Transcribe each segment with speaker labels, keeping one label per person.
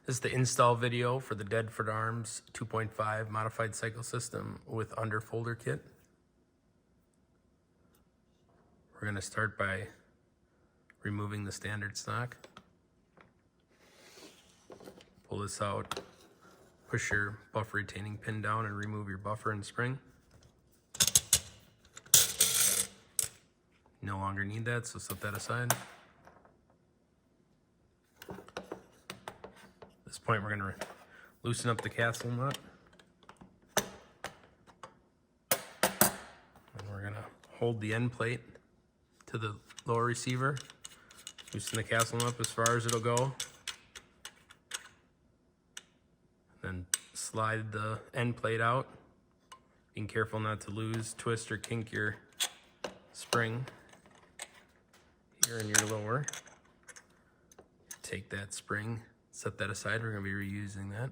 Speaker 1: This is the install video for the Deadford Arms 2.5 modified cycle system with underfolder kit. We're going to start by removing the standard stock. Pull this out, push your buffer retaining pin down and remove your buffer and spring. No longer need that, so set that aside. At this point, we're going to loosen up the castle nut. And we're going to hold the end plate to the lower receiver. Loosen the castle nut as far as it'll go. Then slide the end plate out. Being careful not to lose, twist, or kink your spring here in your lower. Take that spring, set that aside. We're going to be reusing that.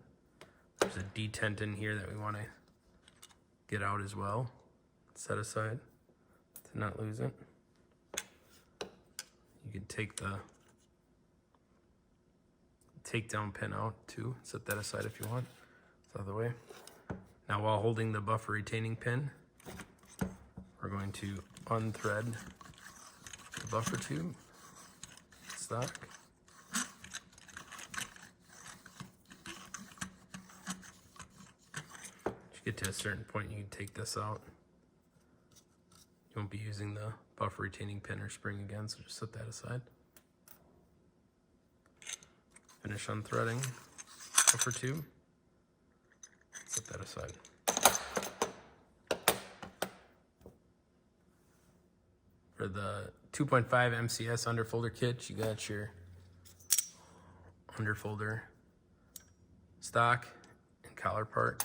Speaker 1: There's a detent in here that we want to get out as well. Set aside to not lose it. You can take the takedown pin out too. Set that aside if you want. It's out of the way. Now, while holding the buffer retaining pin, we're going to unthread the buffer tube stock. Once you get to a certain point, you can take this out. You won't be using the buffer retaining pin or spring again, so just set that aside. Finish unthreading buffer tube. Set that aside. For the 2.5 MCS underfolder kit, you got your underfolder stock and collar part,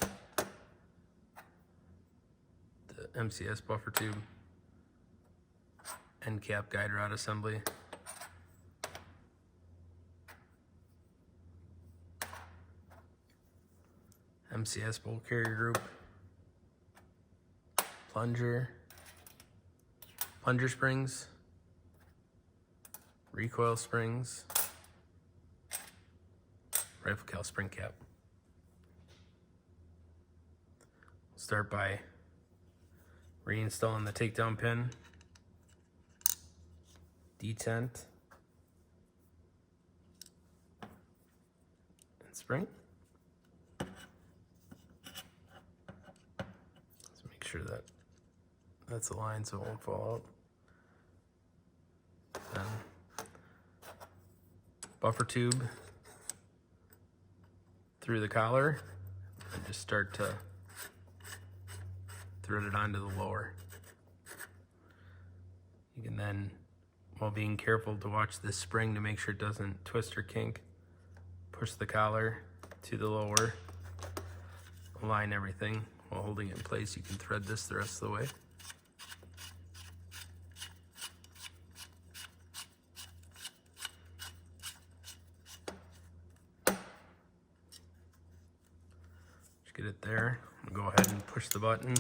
Speaker 1: the MCS buffer tube, end cap guide rod assembly, MCS bolt carrier group, plunger springs, recoil springs, rifle cal spring cap. Start by reinstalling the takedown pin, detent, and spring. Let's make sure that that's aligned so it won't fall out. Then buffer tube through the collar and just start to thread it onto the lower. You can then, while being careful to watch this spring to make sure it doesn't twist or kink, push the collar to the lower, align everything while holding it in place. You can thread this the rest of the way. Just get it there. Go ahead and push the button,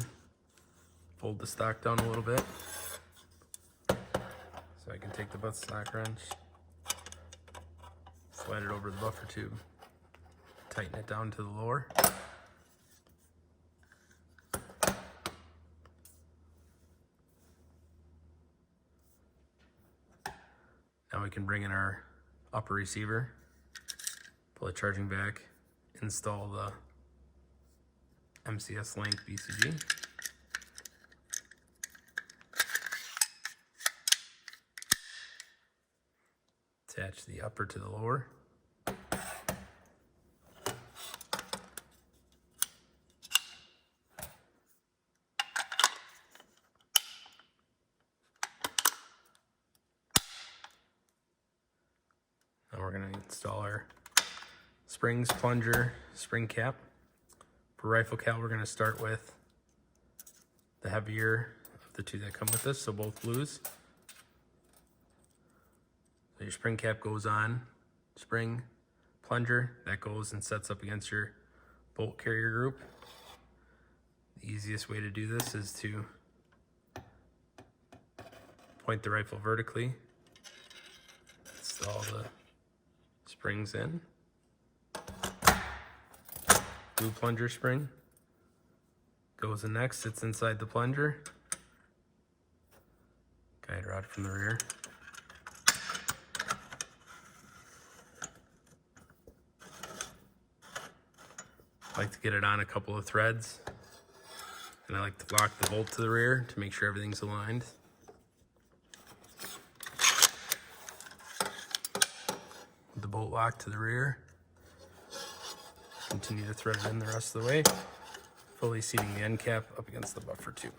Speaker 1: fold the stock down a little bit so I can take the butt stock wrench, slide it over the buffer tube, tighten it down to the lower. Now we can bring in our upper receiver, pull it charging back, install the MCS length BCG. Attach the upper to the lower. Now we're going to install our springs, plunger, spring cap. For rifle cal, we're going to start with the heavier of the two that come with this, so both blues. So your spring cap goes on, spring, plunger, that goes and sets up against your bolt carrier group. The easiest way to do this is to point the rifle vertically, install the springs in, blue plunger spring. Goes in next, sits inside the plunger. Guide rod from the rear. I like to get it on a couple of threads. And I like to lock the bolt to the rear to make sure everything's aligned. With the bolt locked to the rear. Continue to thread it in the rest of the way. Fully seating the end cap up against the buffer tube.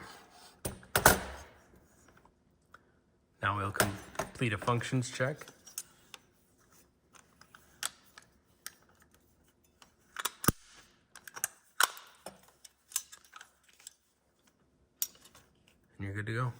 Speaker 1: Now we'll complete a functions check. And you're good to go.